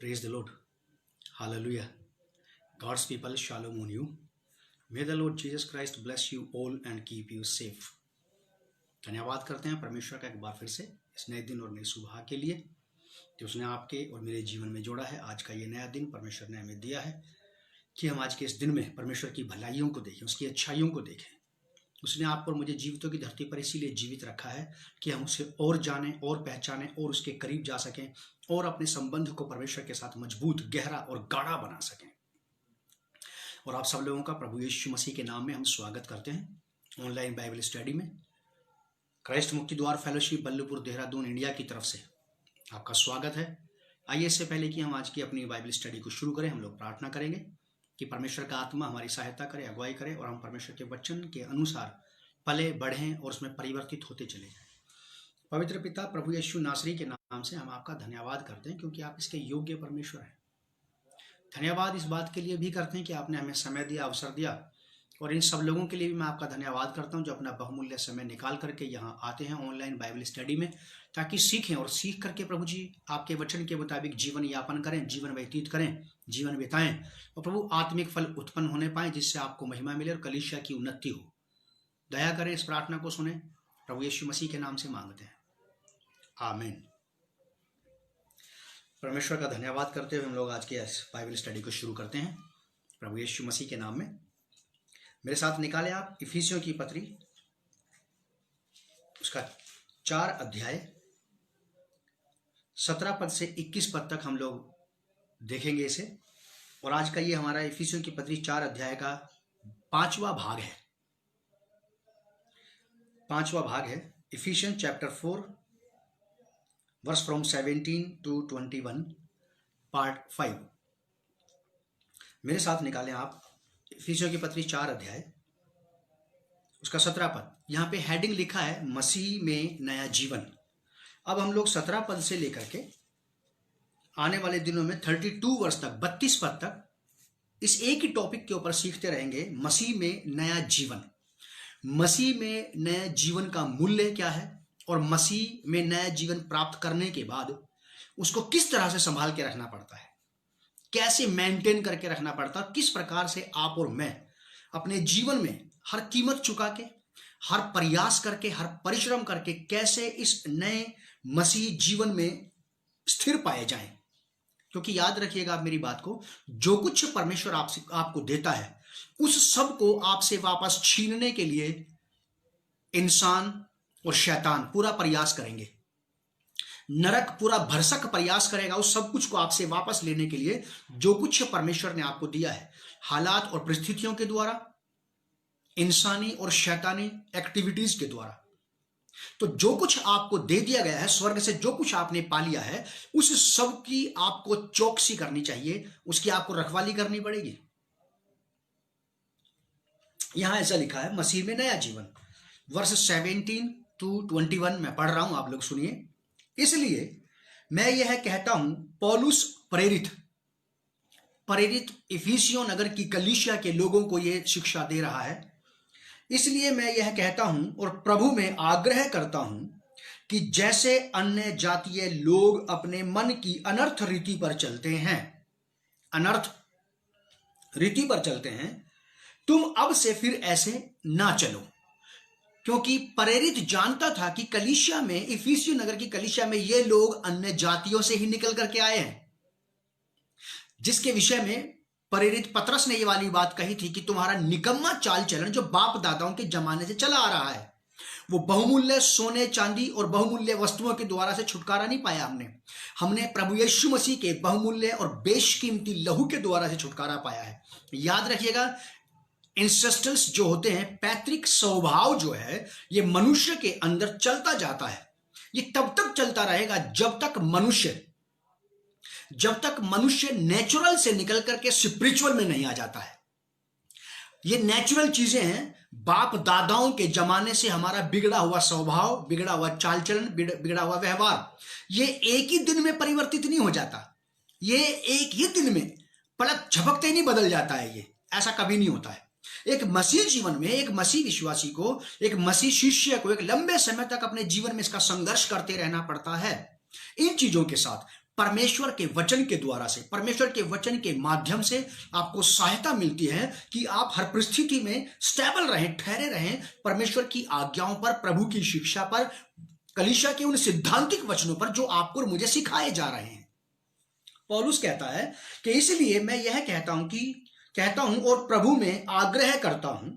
Praise the Lord. Hallelujah. God's people, shalom on you. May the Lord Jesus Christ bless you all and keep you safe. धन्यवाद करते हैं परमेश्वर का एक बार फिर से इस नए दिन और नई सुबह के लिए कि उसने आपके और मेरे जीवन में जोड़ा है। आज का ये नया दिन परमेश्वर ने हमें दिया है कि हम आज के इस दिन में परमेश्वर की भलाइयों को देखें, उसकी अच्छाइयों को देखें। उसने आपको और मुझे जीवितों की धरती पर इसीलिए जीवित रखा है कि हम उसे और जानें और पहचानें और उसके करीब जा सकें और अपने संबंध को परमेश्वर के साथ मजबूत, गहरा और गाढ़ा बना सकें। और आप सब लोगों का प्रभु यीशु मसीह के नाम में हम स्वागत करते हैं ऑनलाइन बाइबल स्टडी में। क्राइस्ट मुक्ति द्वार फेलोशिप बल्लभपुर देहरादून इंडिया की तरफ से आपका स्वागत है। आइए, इससे पहले कि हम आज की अपनी बाइबल स्टडी को शुरू करें, हम लोग प्रार्थना करेंगे कि परमेश्वर का आत्मा हमारी सहायता करे, अगुवाई करे और हम परमेश्वर के वचन के अनुसार पले बढ़ें और उसमें परिवर्तित होते चले जाएं। पवित्र पिता प्रभु यीशु नासरी के नाम से हम आपका धन्यवाद करते हैं क्योंकि आप इसके योग्य परमेश्वर हैं। धन्यवाद इस बात के लिए भी करते हैं कि आपने हमें समय दिया, अवसर दिया, और इन सब लोगों के लिए भी मैं आपका धन्यवाद करता हूं जो अपना बहुमूल्य समय निकाल करके यहाँ आते हैं ऑनलाइन बाइबल स्टडी में, ताकि सीखें और सीख करके प्रभु जी आपके वचन के मुताबिक जीवन यापन करें, जीवन व्यतीत करें, जीवन बिताएं और प्रभु आत्मिक फल उत्पन्न होने पाए, जिससे आपको महिमा मिले और कलीसिया की उन्नति हो। दया करें, इस प्रार्थना को सुने, प्रभु यीशु मसीह के नाम से मांगते हैं, आमीन। परमेश्वर का धन्यवाद करते हुए हम लोग आज के इस बाइबल स्टडी को शुरू करते हैं प्रभु यीशु मसीह के नाम में। मेरे साथ निकाले आप इफिसियों की पत्री, उसका 4 अध्याय 17 पद से 21 पद तक हम लोग देखेंगे इसे। और आज का ये हमारा इफिसियों की पत्री 4 अध्याय का 5वां भाग है। 5वां भाग है Ephesians chapter 4 verse from 17 to 21 part 5। मेरे साथ निकालें आप इफिसियों की पत्री 4 अध्याय उसका 17 पद। यहाँ पे हेडिंग लिखा है मसीह में नया जीवन। अब हम लोग 17 पद से लेकर के आने वाले दिनों में 32 वर्ष तक, 32 पद तक इस एक ही टॉपिक के ऊपर सीखते रहेंगे, मसीह में नया जीवन। मसीह में नया जीवन का मूल्य क्या है और मसीह में नया जीवन प्राप्त करने के बाद उसको किस तरह से संभाल के रखना पड़ता है, कैसे मेंटेन करके रखना पड़ता है, किस प्रकार से आप और मैं अपने जीवन में हर कीमत चुका के, हर प्रयास करके, हर परिश्रम करके कैसे इस नए मसीह जीवन में स्थिर पाए जाएं। क्योंकि याद रखिएगा आप मेरी बात को, जो कुछ परमेश्वर आपको देता है उस सब को आपसे वापस छीनने के लिए इंसान और शैतान पूरा प्रयास करेंगे। नरक पूरा भरसक प्रयास करेगा उस सब कुछ को आपसे वापस लेने के लिए जो कुछ परमेश्वर ने आपको दिया है, हालात और परिस्थितियों के द्वारा, इंसानी और शैतानी एक्टिविटीज के द्वारा। तो जो कुछ आपको दे दिया गया है स्वर्ग से, जो कुछ आपने पा लिया है, उस सब की आपको चौकसी करनी चाहिए, उसकी आपको रखवाली करनी पड़ेगी। यहां ऐसा लिखा है मसीह में नया जीवन, वर्ष 17 to 21 मैं पढ़ रहा हूं, आप लोग सुनिए। इसलिए मैं यह कहता हूं, पौलुस प्रेरित इफिसियों नगर की कलीसिया के लोगों को यह शिक्षा दे रहा है। इसलिए मैं यह कहता हूं और प्रभु में आग्रह करता हूं कि जैसे अन्य जातीय लोग अपने मन की अनर्थ रीति पर चलते हैं, अनर्थ रीति पर चलते हैं, तुम अब से फिर ऐसे ना चलो। क्योंकि प्रेरित जानता था कि कलीसिया में, इफिसियों नगर की कलीसिया में ये लोग अन्य जातियों से ही निकल करके आए हैं, जिसके विषय में प्रेरित पतरस ने ये वाली बात कही थी कि तुम्हारा निकम्मा चाल चलन जो बाप दादाओं के जमाने से चला आ रहा है, वो बहुमूल्य सोने चांदी और बहुमूल्य वस्तुओं के द्वारा से छुटकारा नहीं पाया। हमने प्रभु यीशु मसीह के बहुमूल्य और बेशकीमती लहू के द्वारा से छुटकारा पाया है। याद रखिएगा, इंसेस्टल्स जो होते हैं, पैतृक स्वभाव जो है, ये मनुष्य के अंदर चलता जाता है। ये तब तक चलता रहेगा जब तक मनुष्य नेचुरल से निकल करके स्पिरिचुअल में नहीं आ जाता है। ये नेचुरल चीजें हैं, बाप दादाओं के जमाने से हमारा बिगड़ा हुआ स्वभाव, बिगड़ा हुआ चाल चलन, बिगड़ा हुआ व्यवहार, ये एक ही दिन में परिवर्तित नहीं हो जाता। ये एक ही दिन में पलक झपकते नहीं बदल जाता है। ये ऐसा कभी नहीं होता है। एक मसीह जीवन में, एक मसीह विश्वासी को, एक मसीह शिष्य को एक लंबे समय तक अपने जीवन में इसका संघर्ष करते रहना पड़ता है। इन चीजों के साथ परमेश्वर के वचन के द्वारा से, परमेश्वर के वचन के माध्यम से आपको सहायता मिलती है कि आप हर परिस्थिति में स्टेबल रहें, ठहरे रहें परमेश्वर की आज्ञाओं पर, प्रभु की शिक्षा पर, कलीसिया के उन सिद्धांतिक वचनों पर जो आपको और मुझे सिखाए जा रहे हैं। पौलुस कहता है कि इसलिए मैं यह कहता हूं और प्रभु में आग्रह करता हूं,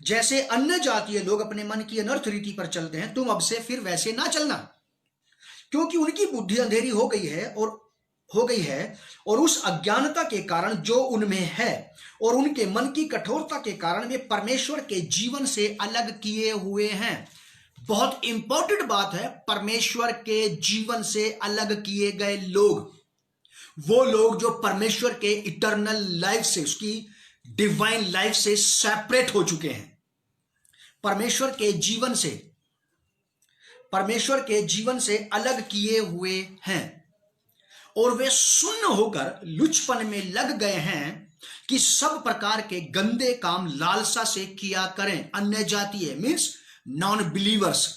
जैसे अन्य जातीय लोग अपने मन की अनर्थ रीति पर चलते हैं, तुम अब से फिर वैसे ना चलना, क्योंकि उनकी बुद्धि अंधेरी हो गई है और उस अज्ञानता के कारण जो उनमें है और उनके मन की कठोरता के कारण वे परमेश्वर के जीवन से अलग किए हुए हैं। बहुत इंपॉर्टेंट बात है, परमेश्वर के जीवन से अलग किए गए लोग, वो लोग जो परमेश्वर के इटर्नल लाइफ से, उसकी डिवाइन लाइफ से सेपरेट हो चुके हैं, परमेश्वर के जीवन से अलग किए हुए हैं, और वे सुन्न होकर लुचपन में लग गए हैं कि सब प्रकार के गंदे काम लालसा से किया करें। अन्य जातीय मीन्स नॉन बिलीवर्स,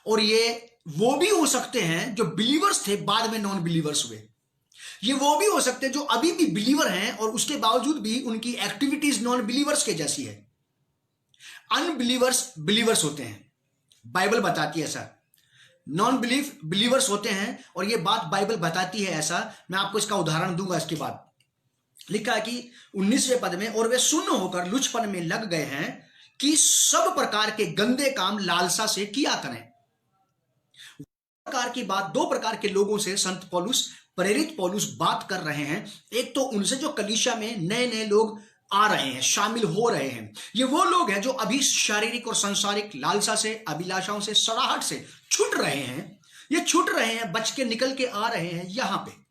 और ये वो भी हो सकते हैं जो बिलीवर्स थे बाद में नॉन बिलीवर्स हुए, ये वो भी हो सकते हैं जो अभी भी बिलीवर हैं और उसके बावजूद भी उनकी एक्टिविटीज नॉन बिलीवर्स के जैसी है। अनबिलीवर्स बिलीवर्स होते हैं, बाइबल बताती है ऐसा। नॉन बिलीवर्स होते हैं और ये बात बाइबल बताती है ऐसा। मैं आपको इसका उदाहरण दूंगा। इसके बाद लिखा है कि 19वें पद में, और वे सुन्न होकर लुचपन में लग गए हैं कि सब प्रकार के गंदे काम लालसा से किया करें। प्रकार की बात, दो प्रकार के लोगों से संत पौलुस, प्रेरित पौलुस बात कर रहे हैं। एक तो उनसे जो कलीसिया में नए नए लोग आ रहे हैं, शामिल हो रहे हैं। ये वो लोग हैं जो अभी शारीरिक और सांसारिक लालसा से, अभिलाषाओं से, सड़ाहट से छूट रहे हैं। ये छूट रहे हैं, बच के निकल के आ रहे हैं यहां पे।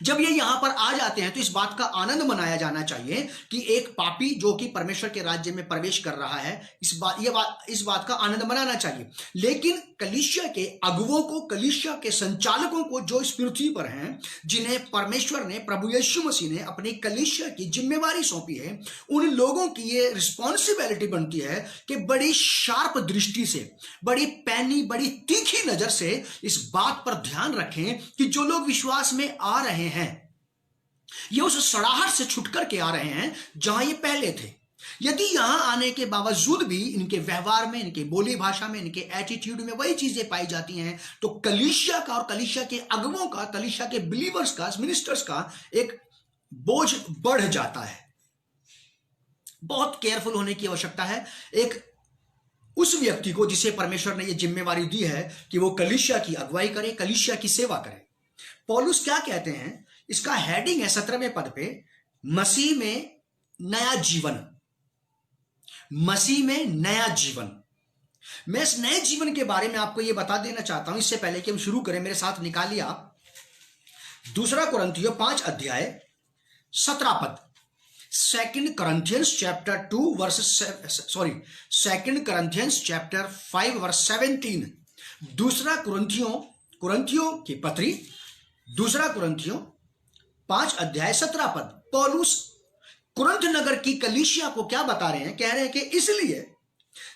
जब ये यहां पर आ जाते हैं तो इस बात का आनंद मनाया जाना चाहिए कि एक पापी जो कि परमेश्वर के राज्य में प्रवेश कर रहा है, इस बात का आनंद मनाना चाहिए। लेकिन कलीसिया के अगुवों को, कलीसिया के संचालकों को जो इस पृथ्वी पर हैं, जिन्हें परमेश्वर ने, प्रभु यीशु मसीह ने अपनी कलीसिया की जिम्मेवारी सौंपी है, उन लोगों की ये रिस्पॉन्सिबिलिटी बनती है कि बड़ी शार्प दृष्टि से, बड़ी पैनी, बड़ी तीखी नजर से इस बात पर ध्यान रखें कि जो लोग विश्वास में आ रहे हैं, ये उस सड़ाहट से छुट करके आ रहे हैं जहां ये पहले थे। यदि यहां आने के बावजूद भी इनके व्यवहार में, इनके बोली भाषा में, इनके एटीट्यूड में वही चीजें पाई जाती हैं, तो कलीसिया का और कलीसिया के अगुवों का, कलीसिया के बिलीवर्स का, मिनिस्टर्स का एक बोझ बढ़ जाता है। बहुत केयरफुल होने की आवश्यकता है एक उस व्यक्ति को जिसे परमेश्वर ने यह जिम्मेवारी दी है कि वो कलीसिया की अगुवाई करे, कलीसिया की सेवा करे। पौलुस क्या कहते हैं, इसका हेडिंग है 17वें पद पे, मसीह में नया जीवन। मसीह में नया जीवन। मैं इस नए जीवन के बारे में आपको यह बता देना चाहता हूं, इससे पहले कि हम शुरू करें, मेरे साथ निकालिए आप 2 कुरिन्थियों 5 अध्याय 17 पद। 2 Corinthians chapter 5 verse 17। 2 कुरिन्थियों की पत्री 2 कुरिन्थियों 5 अध्याय 17 पद। पौलुस कुरिन्थ नगर की कलीसिया को क्या बता रहे हैं? कह रहे हैं कि इसलिए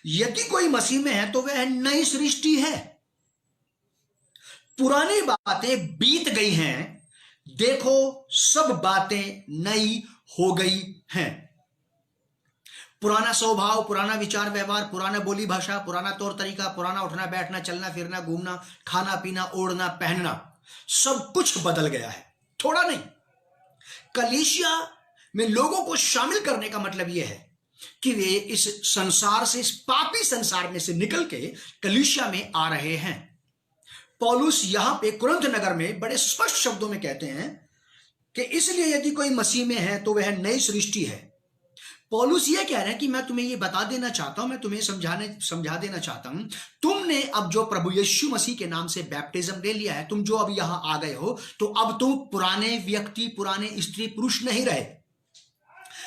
यदि कोई मसीह में है तो वह नई सृष्टि है, पुरानी बातें बीत गई हैं, देखो सब बातें नई हो गई हैं। पुराना स्वभाव, पुराना विचार व्यवहार, पुराना बोली भाषा, पुराना तौर तरीका, पुराना उठना बैठना, चलना फिरना, घूमना, खाना पीना, ओढ़ना पहनना, सब कुछ बदल गया है, थोड़ा नहीं। कलीसिया में लोगों को शामिल करने का मतलब यह है कि वे इस संसार से, इस पापी संसार में से निकल के कलीसिया में आ रहे हैं। पौलुस यहां पे कुरिन्थ नगर में बड़े स्पष्ट शब्दों में कहते हैं कि इसलिए यदि कोई मसीह में है तो वह नई सृष्टि है। पौलुस ये कह रहे हैं कि मैं तुम्हें ये बता देना चाहता हूं, मैं तुम्हें समझा देना चाहता हूं, तुमने अब जो प्रभु यीशु मसीह के नाम से बैप्टिज्म ले लिया है, तुम जो अब यहां आ गए हो, तो अब तुम पुराने व्यक्ति, पुराने स्त्री पुरुष नहीं रहे।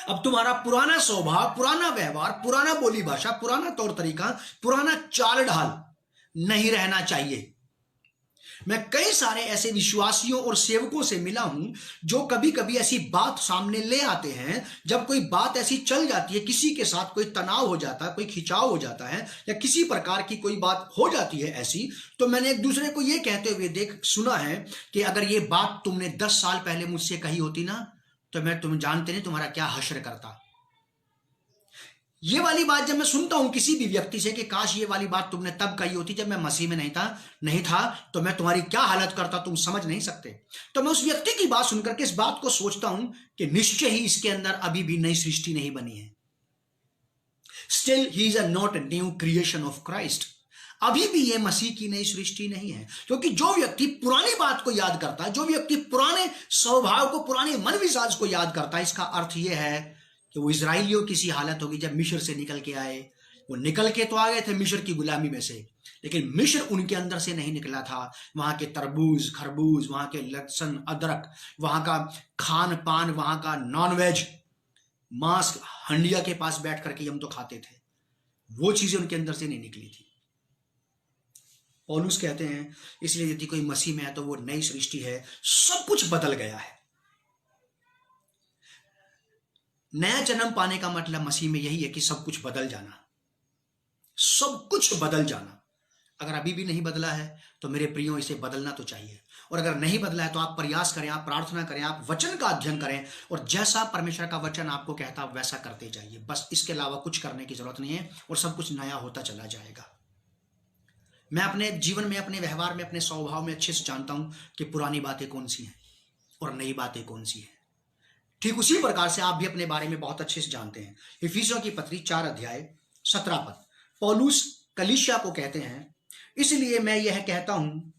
अब तुम्हारा पुराना स्वभाव, पुराना व्यवहार, पुराना बोली भाषा, पुराना तौर तरीका, पुराना चाल ढाल नहीं रहना चाहिए। मैं कई सारे ऐसे विश्वासियों और सेवकों से मिला हूं जो कभी कभी ऐसी बात सामने ले आते हैं, जब कोई बात ऐसी चल जाती है, किसी के साथ कोई तनाव हो जाता है, कोई खिंचाव हो जाता है, या किसी प्रकार की कोई बात हो जाती है ऐसी, तो मैंने एक दूसरे को ये कहते हुए सुना है कि अगर ये बात तुमने 10 साल पहले मुझसे कही होती ना, तो मैं तुम जानते नहीं तुम्हारा क्या हश्र करता। ये वाली बात जब मैं सुनता हूं किसी भी व्यक्ति से कि काश ये वाली बात तुमने तब कही होती जब मैं मसीह में नहीं था तो मैं तुम्हारी क्या हालत करता, तुम समझ नहीं सकते। तो मैं उस व्यक्ति की बात सुनकर के इस बात को सोचता हूं कि निश्चय ही इसके अंदर अभी भी नई सृष्टि नहीं बनी है। Still he is not a new creation of Christ. अभी भी ये मसीह की नई सृष्टि नहीं है, क्योंकि जो व्यक्ति पुरानी बात को याद करता है, जो व्यक्ति पुराने स्वभाव को, पुराने मन मिजाज को याद करता है, इसका अर्थ यह है कि वो इजराइलियों की सी हालत होगी जब मिस्र से निकल के आए। वो निकल के तो आ गए थे मिस्र की गुलामी में से, लेकिन मिस्र उनके अंदर से नहीं निकला था। वहां के तरबूज, खरबूज, वहां के लहसुन, अदरक, वहां का खान पान, वहां का नॉनवेज, मांस हंडिया के पास बैठ करके हम तो खाते थे, वो चीजें उनके अंदर से नहीं निकली थी। पौलुस कहते हैं इसलिए यदि कोई मसीह में है तो वो नई सृष्टि है, सब कुछ बदल गया है। नया जन्म पाने का मतलब मसीह में यही है कि सब कुछ बदल जाना, सब कुछ बदल जाना। अगर अभी भी नहीं बदला है तो मेरे प्रियो इसे बदलना तो चाहिए, और अगर नहीं बदला है तो आप प्रयास करें, आप प्रार्थना करें, आप वचन का अध्ययन करें, और जैसा परमेश्वर का वचन आपको कहता है वैसा करते जाइए। बस इसके अलावा कुछ करने की जरूरत नहीं है, और सब कुछ नया होता चला जाएगा। मैं अपने जीवन में, अपने व्यवहार में, अपने स्वभाव में अच्छे से जानता हूं कि पुरानी बातें कौन सी हैं और नई बातें कौन सी हैं। ठीक उसी प्रकार से आप भी अपने बारे में बहुत अच्छे से जानते हैं। इफिसियों की पत्री 4 अध्याय 17 पद, पौलुस कलीसिया को कहते हैं, इसलिए मैं यह कहता हूं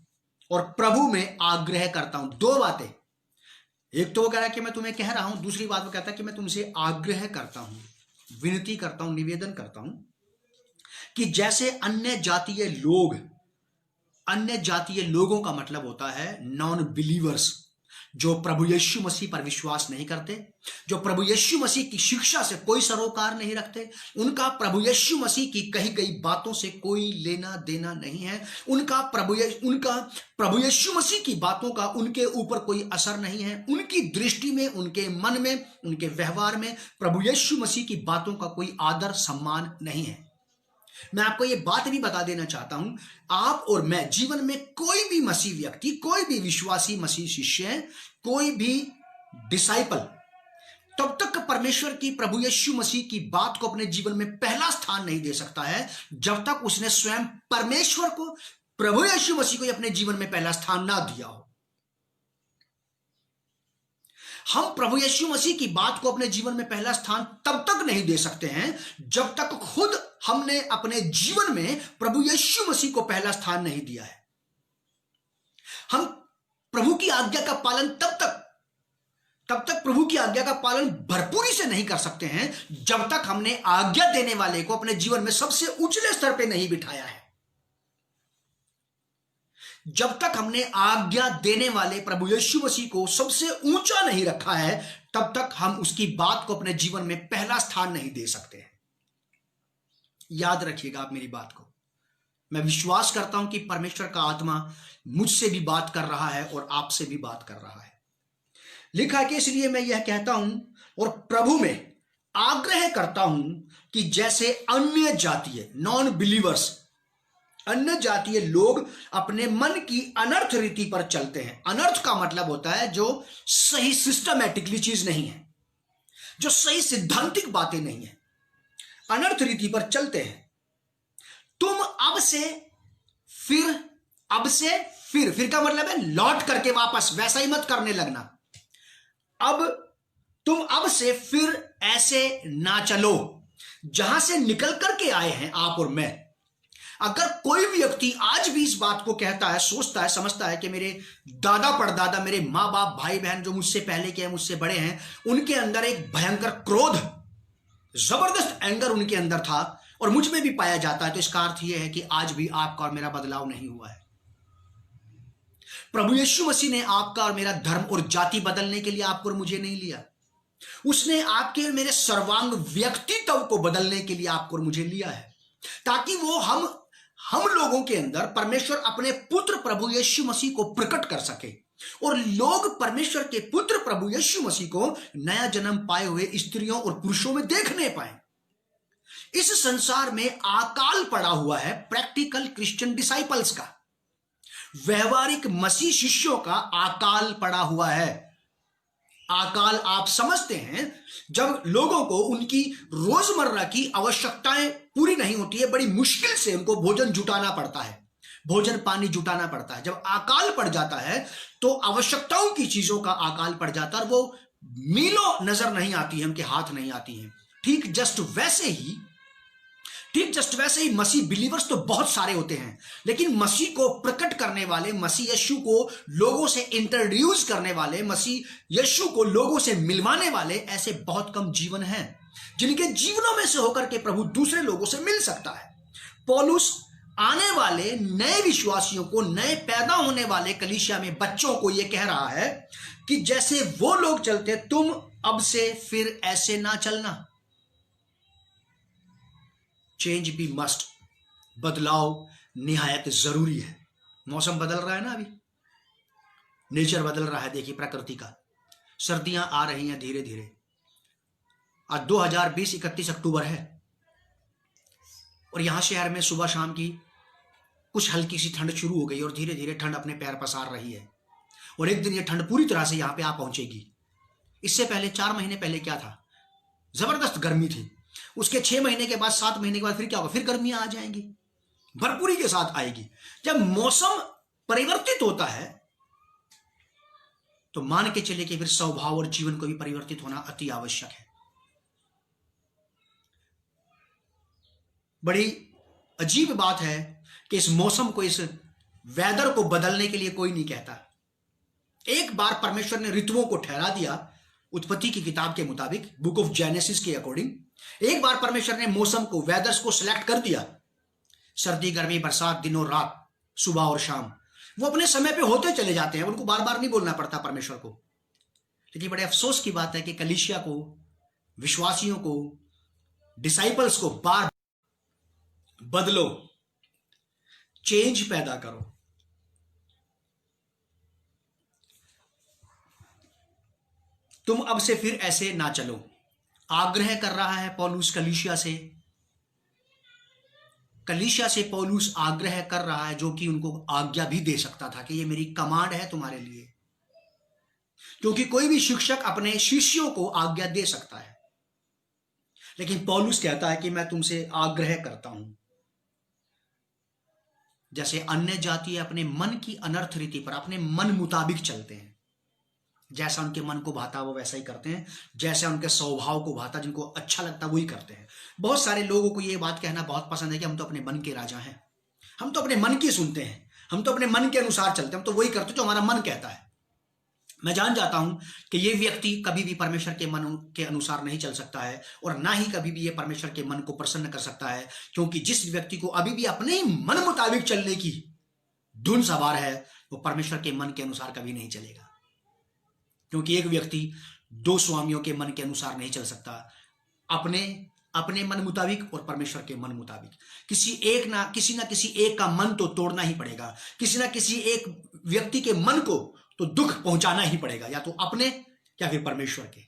और प्रभु में आग्रह करता हूं। दो बातें, एक तो वो कह रहा है कि मैं तुम्हें कह रहा हूं, दूसरी बात वो कहता है कि मैं तुमसे आग्रह करता हूं, विनती करता हूं, निवेदन करता हूं कि जैसे अन्य जातीय लोगों का मतलब होता है नॉन बिलीवर्स, जो प्रभु यीशु मसीह पर विश्वास नहीं करते, जो प्रभु यीशु मसीह की शिक्षा से कोई सरोकार नहीं रखते, उनका प्रभु यीशु मसीह की कही गई बातों से कोई लेना देना नहीं है, उनका प्रभु यीशु मसीह की बातों का उनके ऊपर कोई असर नहीं है, उनकी दृष्टि में, उनके मन में, उनके व्यवहार में प्रभु यीशु मसीह की बातों का कोई आदर सम्मान नहीं है। मैं आपको यह बात भी बता देना चाहता हूं, आप और मैं जीवन में कोई भी मसीह व्यक्ति, कोई भी विश्वासी मसीह शिष्य, कोई भी डिसाइपल तब तक परमेश्वर की, प्रभु यीशु मसीह की बात को अपने जीवन में पहला स्थान नहीं दे सकता है जब तक उसने स्वयं परमेश्वर को, प्रभु यीशु मसीह को अपने जीवन में पहला स्थान ना दिया हो। हम प्रभु यीशु मसीह की बात को अपने जीवन में पहला स्थान तब तक नहीं दे सकते हैं जब तक खुद हमने अपने जीवन में प्रभु यीशु मसीह को पहला स्थान नहीं दिया है। हम प्रभु की आज्ञा का पालन तब तक प्रभु की आज्ञा का पालन भरपूरी से नहीं कर सकते हैं जब तक हमने आज्ञा देने वाले को अपने जीवन में सबसे ऊंचे स्तर पे नहीं बिठाया है। जब तक हमने आज्ञा देने वाले प्रभु यीशु मसीह को सबसे ऊंचा नहीं रखा है, तब तक हम उसकी बात को अपने जीवन में पहला स्थान नहीं दे सकते हैं। याद रखिएगा आप मेरी बात को। मैं विश्वास करता हूं कि परमेश्वर का आत्मा मुझसे भी बात कर रहा है और आपसे भी बात कर रहा है। लिखा है कि इसलिए मैं यह कहता हूं और प्रभु में आग्रह करता हूं कि जैसे अन्य जातीय, नॉन बिलीवर्स, अन्य जातीय लोग अपने मन की अनर्थ रीति पर चलते हैं। अनर्थ का मतलब होता है जो सही सिस्टमैटिकली चीज नहीं है, जो सही सिद्धांतिक बातें नहीं है, अनर्थ रीति पर चलते हैं। तुम अब से फिर का मतलब है लौट करके वापस वैसा ही मत करने लगना। तुम अब से फिर ऐसे ना चलो जहां से निकल करके आए हैं आप और मैं। अगर कोई व्यक्ति आज भी इस बात को कहता है, सोचता है, समझता है कि मेरे दादा परदादा, मेरे माँ बाप, भाई बहन जो मुझसे पहले के हैं, मुझसे बड़े हैं, उनके अंदर एक भयंकर क्रोध, जबरदस्त एंगर उनके अंदर था और मुझ में भी पाया जाता है, तो इसका अर्थ यह है कि आज भी आपका और मेरा बदलाव नहीं हुआ है। प्रभु यीशु मसीह ने आपका और मेरा धर्म और जाति बदलने के लिए आपको और मुझे नहीं लिया। उसने आपके और मेरे सर्वांग व्यक्तित्व को बदलने के लिए आपको और मुझे लिया है, ताकि वो हम लोगों के अंदर परमेश्वर अपने पुत्र प्रभु यीशु मसीह को प्रकट कर सके और लोग परमेश्वर के पुत्र प्रभु यीशु मसीह को नया जन्म पाए हुए स्त्रियों और पुरुषों में देखने पाए। इस संसार में अकाल पड़ा हुआ है प्रैक्टिकल क्रिश्चियन डिसाइपल्स का, व्यवहारिक मसीह शिष्यों का अकाल पड़ा हुआ है। अकाल आप समझते हैं, जब लोगों को उनकी रोजमर्रा की आवश्यकताएं पूरी नहीं होती है, बड़ी मुश्किल से उनको भोजन जुटाना पड़ता है, भोजन पानी जुटाना पड़ता है। जब अकाल पड़ जाता है तो आवश्यकताओं की चीजों का अकाल पड़ जाता है, वो मीलों नजर नहीं आती है, उनके हाथ नहीं आती है। ठीक जस्ट वैसे ही मसीह बिलीवर्स तो बहुत सारे होते हैं, लेकिन मसीह को प्रकट करने वाले, मसीह यीशु को लोगों से इंट्रोड्यूस करने वाले, मसीह यीशु को लोगों से मिलवाने वाले ऐसे बहुत कम जीवन हैं जिनके जीवनों में से होकर के प्रभु दूसरे लोगों से मिल सकता है। पौलुस आने वाले नए विश्वासियों को, नए पैदा होने वाले कलीसिया में बच्चों को यह कह रहा है कि जैसे वो लोग चलते तुम अब से फिर ऐसे ना चलना। चेंज भी मस्ट, बदलाव निहायत जरूरी है। मौसम बदल रहा है ना, अभी नेचर बदल रहा है। देखिए प्रकृति का, सर्दियां आ रही हैं धीरे धीरे। आज 2020 31 अक्टूबर है और यहां शहर में सुबह शाम की कुछ हल्की सी ठंड शुरू हो गई और धीरे धीरे ठंड अपने पैर पसार रही है और एक दिन ये ठंड पूरी तरह से यहां पे आ पहुंचेगी। इससे पहले 4 महीने पहले क्या था, जबरदस्त गर्मी थी। उसके 6 महीने के बाद, 7 महीने के बाद फिर क्या होगा, फिर गर्मियां आ जाएंगी, भरपूरी के साथ आएगी। जब मौसम परिवर्तित होता है तो मान के चले कि फिर स्वभाव और जीवन को भी परिवर्तित होना अति आवश्यक है। बड़ी अजीब बात है कि इस मौसम को, इस वेदर को बदलने के लिए कोई नहीं कहता। एक बार परमेश्वर ने ऋतुओं को ठहरा दिया, उत्पत्ति की किताब के मुताबिक, बुक ऑफ जेनेसिस के अकॉर्डिंग। एक बार परमेश्वर ने मौसम को, वेदर्स को सिलेक्ट कर दिया, सर्दी गर्मी बरसात, दिनों रात, सुबह और शाम, वो अपने समय पे होते चले जाते हैं, उनको बार बार नहीं बोलना पड़ता परमेश्वर को। लेकिन बड़े अफसोस की बात है कि कलीसिया को, विश्वासियों को, डिसाइपल्स को बार बदलो, चेंज पैदा करो। तुम अब से फिर ऐसे ना चलो, आग्रह कर रहा है पौलुस कलीसिया से। कलीसिया से पौलुस आग्रह कर रहा है, जो कि उनको आज्ञा भी दे सकता था कि ये मेरी कमांड है तुम्हारे लिए, क्योंकि कोई भी शिक्षक अपने शिष्यों को आज्ञा दे सकता है। लेकिन पौलुस कहता है कि मैं तुमसे आग्रह करता हूं। जैसे अन्य जाति अपने मन की अनर्थ रीति पर, अपने मन मुताबिक चलते हैं, जैसा उनके मन को भाता वो वैसा ही करते हैं, जैसा उनके स्वभाव को भाता, जिनको अच्छा लगता वही करते हैं। बहुत सारे लोगों को ये बात कहना बहुत पसंद है कि हम तो अपने मन के राजा हैं, हम तो अपने मन की सुनते हैं, हम तो अपने मन के अनुसार चलते हैं, हम तो वही करते जो हमारा मन कहता है। मैं जान जाता हूं कि ये व्यक्ति कभी भी परमेश्वर के मन के अनुसार नहीं चल सकता है और ना ही कभी भी ये परमेश्वर के मन को प्रसन्न कर सकता है, क्योंकि जिस व्यक्ति को अभी भी अपने ही मन मुताबिक चलने की धुन सवार है, वो परमेश्वर के मन के अनुसार कभी नहीं चलेगा। क्योंकि एक व्यक्ति 2 स्वामियों के मन के अनुसार नहीं चल सकता, अपने मन मुताबिक और परमेश्वर के मन मुताबिक। किसी ना किसी एक का मन तो तोड़ना ही पड़ेगा, किसी ना किसी एक व्यक्ति के मन को तो दुख पहुंचाना ही पड़ेगा, या तो अपने या फिर परमेश्वर के।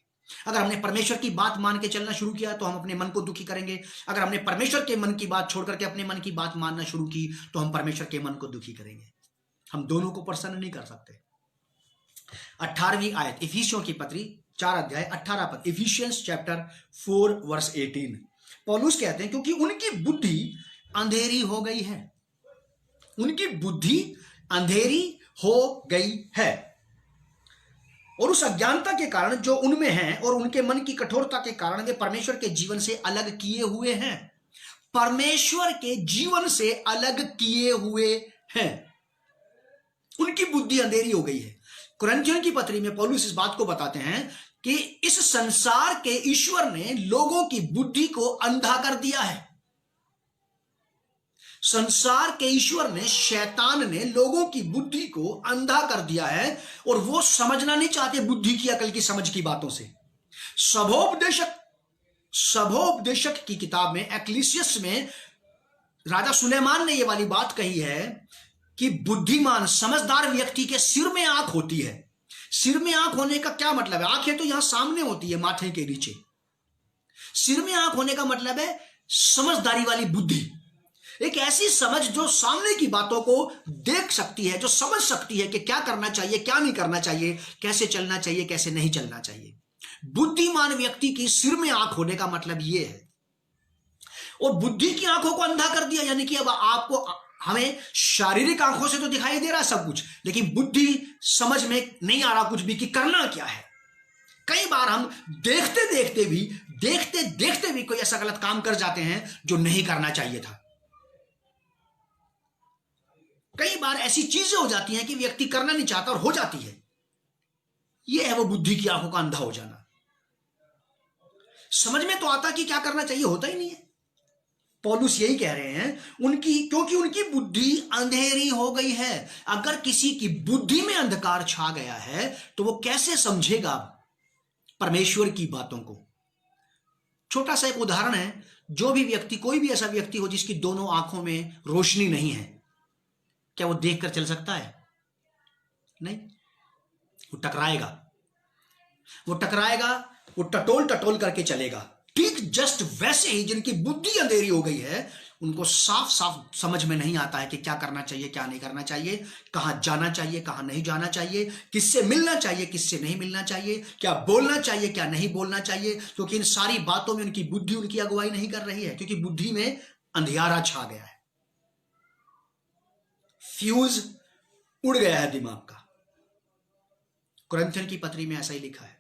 अगर हमने परमेश्वर की बात मान के चलना शुरू किया तो हम अपने मन को दुखी करेंगे, अगर हमने परमेश्वर के मन की बात छोड़ करके अपने मन की बात मानना शुरू की तो हम परमेश्वर के मन को दुखी करेंगे। हम दोनों को प्रसन्न नहीं कर सकते। 18वीं आयत, इफिसियों की पत्री 4 अध्याय 18 पद, इफिशियंस चैप्टर 4 वर्स 18। पौलुस कहते हैं क्योंकि उनकी बुद्धि अंधेरी हो गई है, उनकी बुद्धि अंधेरी हो गई है, और उस अज्ञानता के कारण जो उनमें है और उनके मन की कठोरता के कारण वे परमेश्वर के जीवन से अलग किए हुए हैं, परमेश्वर के जीवन से अलग किए हुए हैं। उनकी बुद्धि अंधेरी हो गई है। कुरिन्थियों की पत्री में पौलुस इस बात को बताते हैं कि इस संसार के ईश्वर ने लोगों की बुद्धि को अंधा कर दिया है। संसार के ईश्वर ने, शैतान ने लोगों की बुद्धि को अंधा कर दिया है और वो समझना नहीं चाहते बुद्धि की, अकल की, समझ की बातों से। सभोपदेशक की किताब में, एक्लीसियस में राजा सुलेमान ने ये वाली बात कही है कि बुद्धिमान समझदार व्यक्ति के सिर में आंख होती है। सिर में आंख होने का क्या मतलब है? आंखें तो यहां सामने होती है, माथे के नीचे। सिर में आंख होने का मतलब है समझदारी वाली बुद्धि, एक ऐसी समझ जो सामने की बातों को देख सकती है, जो समझ सकती है कि क्या करना चाहिए, क्या नहीं करना चाहिए, कैसे चलना चाहिए, कैसे नहीं चलना चाहिए। बुद्धिमान व्यक्ति की सिर में आंख होने का मतलब यह है। और बुद्धि की आंखों को अंधा कर दिया, यानी कि अब आपको हमें शारीरिक आंखों से तो दिखाई दे रहा है सब कुछ, लेकिन बुद्धि समझ में नहीं आ रहा कुछ भी कि करना क्या है। कई बार हम देखते देखते भी कोई ऐसा गलत काम कर जाते हैं जो नहीं करना चाहिए था। कई बार ऐसी चीजें हो जाती हैं कि व्यक्ति करना नहीं चाहता और हो जाती है। यह है वो बुद्धि की आंखों का अंधा हो जाना। समझ में तो आता कि क्या करना चाहिए, होता ही नहीं है। पौलुस यही कह रहे हैं, क्योंकि उनकी बुद्धि अंधेरी हो गई है। अगर किसी की बुद्धि में अंधकार छा गया है तो वो कैसे समझेगा परमेश्वर की बातों को। छोटा सा एक उदाहरण है, जो भी व्यक्ति, कोई भी ऐसा व्यक्ति हो जिसकी दोनों आंखों में रोशनी नहीं है, क्या वो देखकर चल सकता है? नहीं, वो टकराएगा, वो टटोल टटोल करके चलेगा। ठीक जस्ट वैसे ही जिनकी बुद्धि अंधेरी हो गई है, उनको साफ साफ समझ में नहीं आता है कि क्या करना चाहिए, क्या नहीं करना चाहिए, कहां जाना चाहिए, कहां नहीं जाना चाहिए, किससे मिलना चाहिए, किससे नहीं मिलना चाहिए, क्या बोलना चाहिए, क्या नहीं बोलना चाहिए, क्योंकि इन सारी बातों में उनकी बुद्धि उनकी अगुवाई नहीं कर रही है, क्योंकि बुद्धि में अंधियारा छा गया है, फ्यूज उड़ गया है दिमाग का। कुरिन्थियों की पत्री में ऐसा ही लिखा है,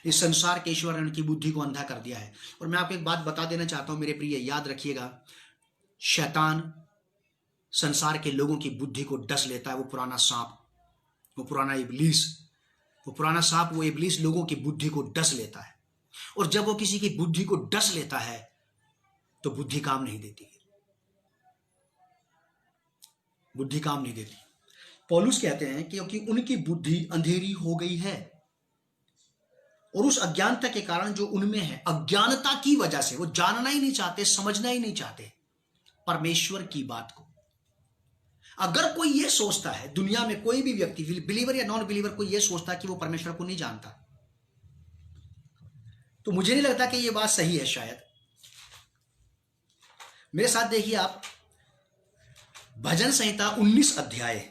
इस संसार के ईश्वर ने उनकी बुद्धि को अंधा कर दिया है। और मैं आपको एक बात बता देना चाहता हूं मेरे प्रिय, याद रखिएगा, शैतान संसार के लोगों की बुद्धि को डस लेता है। वो पुराना सांप, वो पुराना इब्लीस, वो इब्लीस लोगों की बुद्धि को डस लेता है। और जब वो किसी की बुद्धि को डस लेता है तो बुद्धि काम नहीं देती। पौलुस कहते हैं क्योंकि उनकी बुद्धि अंधेरी हो गई है, और उस अज्ञानता के कारण जो उनमें है, अज्ञानता की वजह से वो जानना ही नहीं चाहते, समझना ही नहीं चाहते परमेश्वर की बात को। अगर कोई ये सोचता है, दुनिया में कोई भी व्यक्ति, बिलीवर या नॉन बिलीवर, कोई ये सोचता है कि वो परमेश्वर को नहीं जानता, तो मुझे नहीं लगता कि ये बात सही है। शायद मेरे साथ देखिए आप, भजन संहिता 19 अध्याय,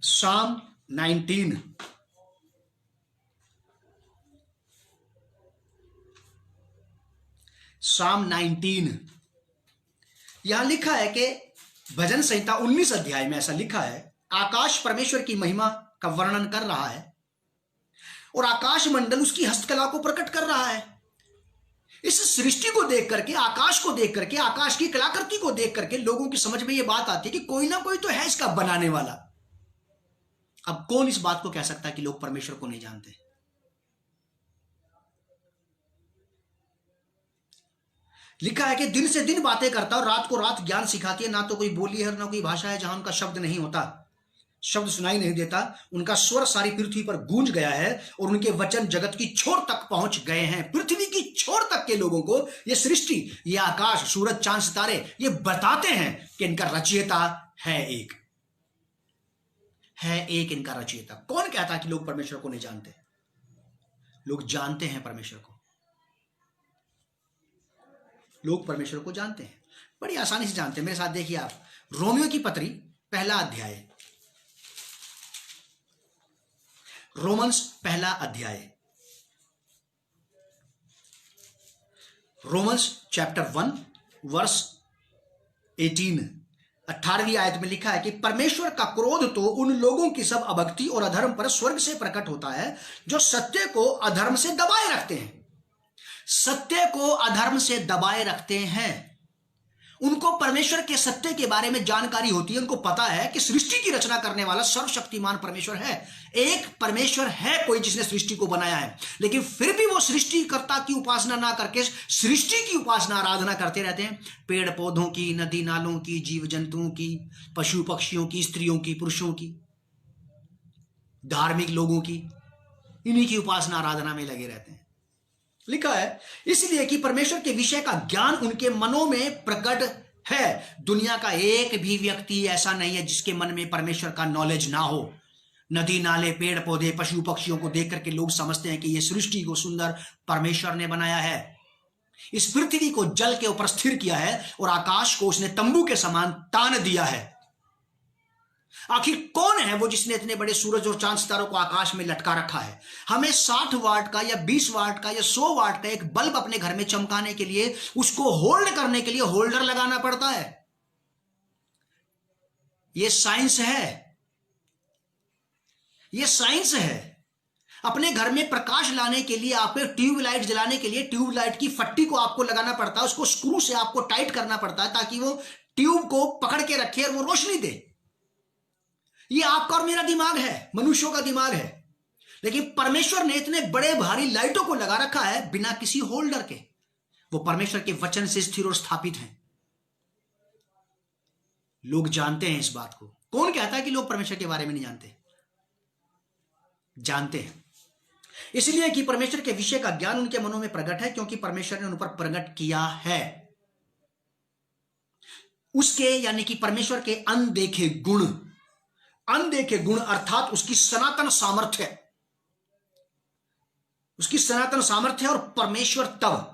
साम 19, साम 19, यहां लिखा है कि भजन संहिता 19 अध्याय में ऐसा लिखा है, आकाश परमेश्वर की महिमा का वर्णन कर रहा है और आकाश मंडल उसकी हस्तकला को प्रकट कर रहा है। इस सृष्टि को देख करके, आकाश को देख करके, आकाश की कलाकृति को देख करके लोगों की समझ में यह बात आती है कि कोई ना कोई तो है इसका बनाने वाला। अब कौन इस बात को कह सकता है कि लोग परमेश्वर को नहीं जानते? लिखा है कि दिन से दिन बातें करता और रात को रात ज्ञान सिखाती है। ना तो कोई बोली है, ना कोई भाषा है जहां उनका शब्द नहीं होता, शब्द सुनाई नहीं देता। उनका स्वर सारी पृथ्वी पर गूंज गया है और उनके वचन जगत की छोर तक पहुंच गए हैं। पृथ्वी की छोर तक के लोगों को ये सृष्टि, ये आकाश, सूरज, चांद, सितारे, ये बताते हैं कि इनका रचयिता है एक, इनका रचयिता। कौन कहता है कि लोग परमेश्वर को नहीं जानते? लोग जानते हैं परमेश्वर को, लोग परमेश्वर को जानते हैं, बड़ी आसानी से जानते हैं। मेरे साथ देखिए आप, रोमियो की पत्री पहला अध्याय, रोमन्स पहला अध्याय, रोमन्स चैप्टर 1 वर्स 18वीं आयत में लिखा है कि परमेश्वर का क्रोध तो उन लोगों की सब अभक्ति और अधर्म पर स्वर्ग से प्रकट होता है जो सत्य को अधर्म से दबाए रखते हैं। सत्य को अधर्म से दबाए रखते हैं। उनको परमेश्वर के सत्य के बारे में जानकारी होती है, उनको पता है कि सृष्टि की रचना करने वाला सर्वशक्तिमान परमेश्वर है। एक परमेश्वर है कोई जिसने सृष्टि को बनाया है, लेकिन फिर भी वो सृष्टिकर्ता की उपासना ना करके सृष्टि की उपासना, आराधना करते रहते हैं। पेड़ पौधों की, नदी नालों की, जीव जंतुओं की, पशु पक्षियों की, स्त्रियों की, पुरुषों की, धार्मिक लोगों की, इन्हीं की उपासना आराधना में लगे रहते हैं। लिखा है इसलिए कि परमेश्वर के विषय का ज्ञान उनके मनों में प्रकट है। दुनिया का एक भी व्यक्ति ऐसा नहीं है जिसके मन में परमेश्वर का नॉलेज ना हो। नदी नाले पेड़ पौधे पशु पक्षियों को देख करके लोग समझते हैं कि यह सृष्टि को सुंदर परमेश्वर ने बनाया है। इस पृथ्वी को जल के ऊपर स्थिर किया है और आकाश को उसने तंबू के समान तान दिया है। आखिर कौन है वो जिसने इतने बड़े सूरज और चांद सितारों को आकाश में लटका रखा है? हमें 60 वाट का या 20 वाट का या 100 वाट का एक बल्ब अपने घर में चमकाने के लिए, उसको होल्ड करने के लिए होल्डर लगाना पड़ता है। ये साइंस है, ये साइंस है। अपने घर में प्रकाश लाने के लिए, आपको ट्यूबलाइट जलाने के लिए ट्यूबलाइट की फट्टी को आपको लगाना पड़ता है, उसको स्क्रू से आपको टाइट करना पड़ता है ताकि वो ट्यूब को पकड़ के रखे और वो रोशनी दे। ये आपका और मेरा दिमाग है, मनुष्यों का दिमाग है। लेकिन परमेश्वर ने इतने बड़े भारी लाइटों को लगा रखा है बिना किसी होल्डर के। वो परमेश्वर के वचन से स्थिर और स्थापित हैं। लोग जानते हैं इस बात को। कौन कहता है कि लोग परमेश्वर के बारे में नहीं जानते? जानते हैं। इसलिए कि परमेश्वर के विषय का ज्ञान उनके मनों में प्रकट है, क्योंकि परमेश्वर ने उन पर प्रकट किया है। उसके यानी कि परमेश्वर के अनदेखे गुण, अनदेखे गुण अर्थात उसकी सनातन सामर्थ्य, उसकी सनातन सामर्थ्य। और परमेश्वर तब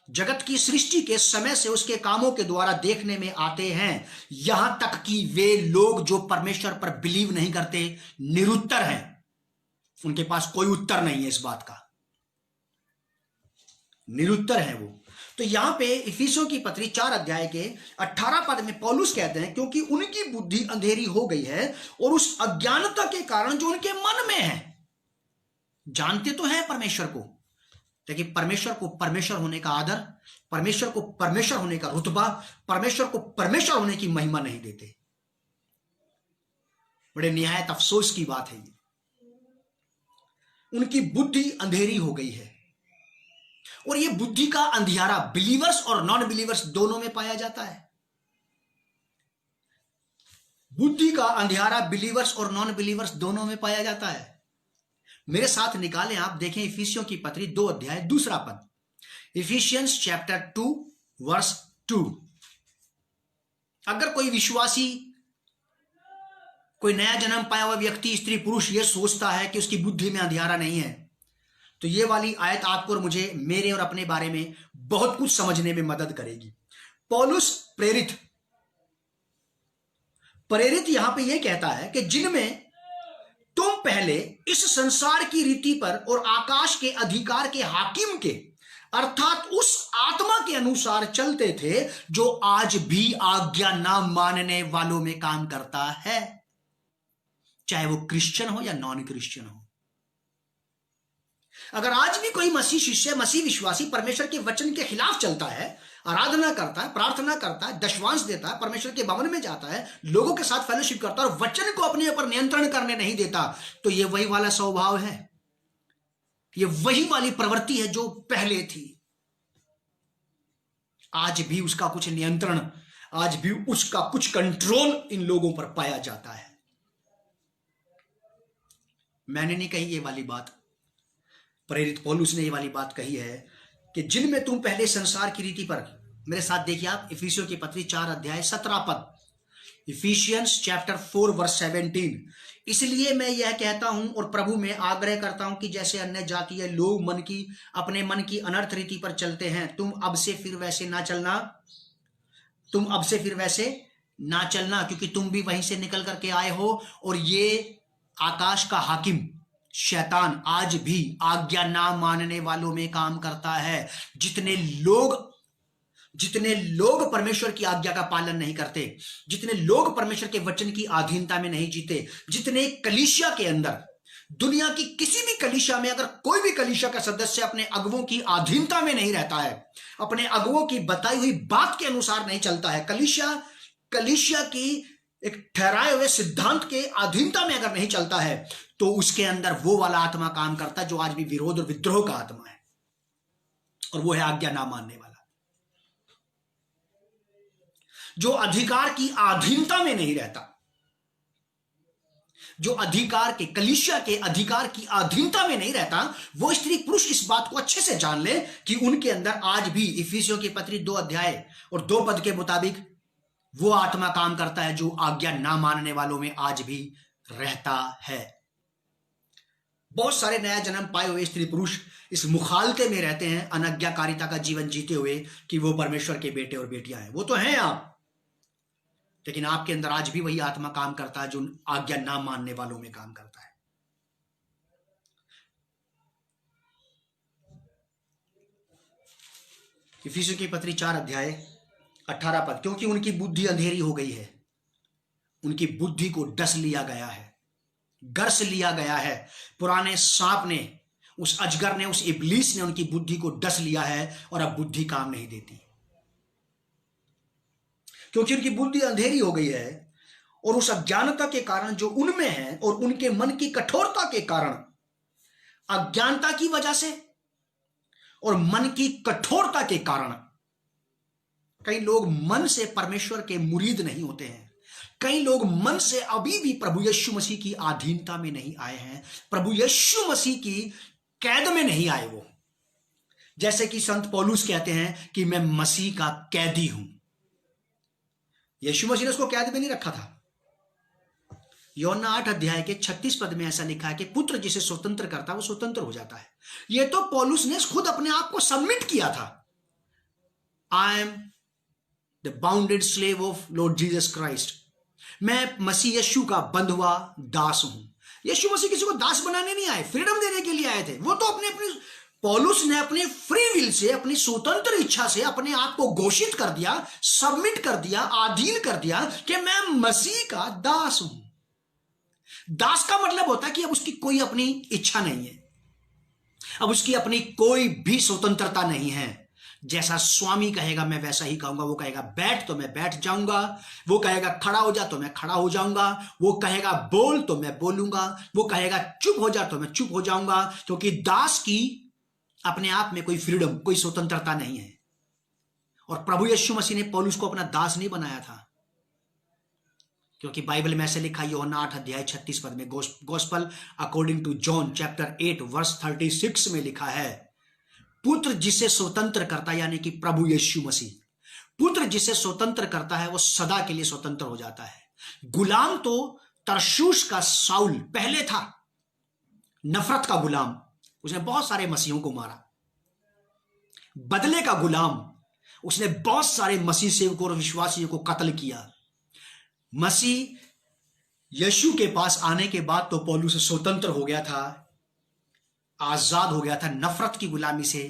जगत की सृष्टि के समय से उसके कामों के द्वारा देखने में आते हैं, यहां तक कि वे लोग जो परमेश्वर पर बिलीव नहीं करते निरुत्तर हैं। उनके पास कोई उत्तर नहीं है इस बात का, निरुत्तर है वो। तो यहां पे इफिसियों की पत्री 4 अध्याय के 18 पद में पौलुस कहते हैं, क्योंकि उनकी बुद्धि अंधेरी हो गई है और उस अज्ञानता के कारण जो उनके मन में है। जानते तो हैं परमेश्वर को, लेकिन परमेश्वर को परमेश्वर होने का आदर, परमेश्वर को परमेश्वर होने का रुतबा, परमेश्वर को परमेश्वर होने की महिमा नहीं देते। बड़े निहायत अफसोस की बात है ये। उनकी बुद्धि अंधेरी हो गई है। और ये बुद्धि का अंधियारा बिलीवर्स और नॉन बिलीवर्स दोनों में पाया जाता है। बुद्धि का अंधियारा बिलीवर्स और नॉन बिलीवर्स दोनों में पाया जाता है। मेरे साथ निकालें, आप देखें इफिसियों की पत्री 2 अध्याय 2 पद, इफिशियंस चैप्टर 2 वर्स 2। अगर कोई विश्वासी, कोई नया जन्म पाया हुआ व्यक्ति, स्त्री पुरुष, यह सोचता है कि उसकी बुद्धि में अंधियारा नहीं है, तो ये वाली आयत आपको और मुझे, मेरे और अपने बारे में बहुत कुछ समझने में मदद करेगी। पौलुस प्रेरित यहां पे ये कहता है कि जिनमें तुम पहले इस संसार की रीति पर और आकाश के अधिकार के हाकिम के अर्थात उस आत्मा के अनुसार चलते थे जो आज भी आज्ञा ना मानने वालों में काम करता है, चाहे वो क्रिश्चियन हो या नॉन क्रिश्चियन हो। अगर आज भी कोई मसीह शिष्य, मसीह विश्वासी परमेश्वर के वचन के खिलाफ चलता है, आराधना करता है, प्रार्थना करता है, दशवांश देता है, परमेश्वर के भवन में जाता है, लोगों के साथ फेलोशिप करता है और वचन को अपने ऊपर नियंत्रण करने नहीं देता, तो ये वही वाला स्वभाव है, ये वही वाली प्रवृत्ति है जो पहले थी। आज भी उसका कुछ नियंत्रण, आज भी उसका कुछ कंट्रोल इन लोगों पर पाया जाता है। मैंने नहीं कही ये वाली बात, प्रेरित पौलुस ने ये वाली बात कही है कि जिनमें तुम पहले संसार की रीति पर। मेरे साथ देखिए आप इफिसियों की पत्री 4 अध्याय 17 पद, इफिशियंस चैप्टर 4 वर्स 17। इसलिए मैं यह कहता हूं और प्रभु में आग्रह करता हूं कि जैसे अन्य जातीय लोग अपने मन की अनर्थ रीति पर चलते हैं, तुम अब से फिर वैसे ना चलना, क्योंकि तुम भी वहीं से निकल करके आए हो। और ये आकाश का हाकिम शैतान आज भी आज्ञा ना मानने वालों में काम करता है। जितने लोग परमेश्वर की आज्ञा का पालन नहीं करते, जितने लोग परमेश्वर के वचन की अधीनता में नहीं जीते, जितने कलीसिया के अंदर, दुनिया की किसी भी कलीसिया में अगर कोई भी कलीसिया का सदस्य अपने अगुवों की अधीनता में नहीं रहता है, अपने अगुवों की बताई हुई बात के अनुसार नहीं चलता है, कलीसिया की एक ठहराए हुए सिद्धांत के अधीनता में अगर नहीं चलता है, तो उसके अंदर वो वाला आत्मा काम करता है जो आज भी विरोध और विद्रोह का आत्मा है, और वो है आज्ञा ना मानने वाला, जो अधिकार की अधीनता में नहीं रहता। जो अधिकार के, कलीसिया के अधिकार की अधीनता में नहीं रहता, वो स्त्री पुरुष इस बात को अच्छे से जान ले कि उनके अंदर आज भी इफिसियों की पत्री 2 अध्याय और 2 पद के मुताबिक वो आत्मा काम करता है जो आज्ञा ना मानने वालों में आज भी रहता है। बहुत सारे नया जन्म पाए हुए स्त्री पुरुष इस मुखालते में रहते हैं, अनाज्ञाकारिता का जीवन जीते हुए, कि वो परमेश्वर के बेटे और बेटियां हैं। वो तो हैं आप, लेकिन आपके अंदर आज भी वही आत्मा काम करता है जो आज्ञा ना मानने वालों में काम करता है। इफिसियों की पत्री 4 अध्याय 18 पद, क्योंकि उनकी बुद्धि अंधेरी हो गई है, उनकी बुद्धि को डस लिया गया है, गरस लिया गया है। पुराने सांप ने, उस अजगर ने, उस इब्लीस ने उनकी बुद्धि को डस लिया है और अब बुद्धि काम नहीं देती, क्योंकि उनकी बुद्धि अंधेरी हो गई है और उस अज्ञानता के कारण जो उनमें है और उनके मन की कठोरता के कारण, अज्ञानता की वजह से और मन की कठोरता के कारण कई लोग मन से परमेश्वर के मुरीद नहीं होते हैं। कई लोग मन से अभी भी प्रभु यीशु मसीह की अधीनता में नहीं आए हैं, प्रभु यीशु मसीह की कैद में नहीं आए। वो जैसे कि संत पौलुस कहते हैं कि मैं मसीह का कैदी हूं। यीशु मसीह ने उसको कैद में नहीं रखा था। यूहन्ना 8 अध्याय के 36 पद में ऐसा लिखा है कि पुत्र जिसे स्वतंत्र करता है वो स्वतंत्र हो जाता है। ये तो पौलुस ने खुद अपने आप को सबमिट किया था। I am the bounded slave of Lord Jesus Christ. मैं मसीह यीशु का बंध हुआ दास हूं। यीशु मसीह किसी को दास बनाने नहीं आए, फ्रीडम देने के लिए आए थे। वो तो अपने पौलुस ने अपनी फ्री विल से, अपनी स्वतंत्र इच्छा से अपने आप को घोषित कर दिया, सबमिट कर दिया, अधीन कर दिया कि मैं मसीह का दास हूं। दास का मतलब होता है कि अब उसकी कोई अपनी इच्छा नहीं है, अब उसकी अपनी कोई भी स्वतंत्रता नहीं है। जैसा स्वामी कहेगा मैं वैसा ही कहूंगा। वो कहेगा बैठ तो मैं बैठ जाऊंगा, वो कहेगा खड़ा हो जा तो मैं खड़ा हो जाऊंगा, वो कहेगा बोल तो मैं बोलूंगा, वो कहेगा चुप हो जा तो मैं चुप हो जाऊंगा, क्योंकि दास की अपने आप में कोई फ्रीडम, कोई स्वतंत्रता नहीं है। और प्रभु यीशु मसीह ने पौलुस को अपना दास नहीं बनाया था, क्योंकि बाइबल में ऐसे लिखा है यूहन्ना 8 अध्याय 36 पद में, gospel according to John chapter 8 verse 36 में लिखा है, पुत्र जिसे स्वतंत्र करता है, यानी कि प्रभु यीशु मसीह, पुत्र जिसे स्वतंत्र करता है वो सदा के लिए स्वतंत्र हो जाता है। गुलाम तो तरशूश का साउल पहले था, नफरत का गुलाम, उसने बहुत सारे मसीहों को मारा। बदले का गुलाम, उसने बहुत सारे मसीह सेवकों और विश्वासियों को कत्ल किया। मसीह यीशु के पास आने के बाद तो पौलुस स्वतंत्र हो गया था, आजाद हो गया था नफरत की गुलामी से,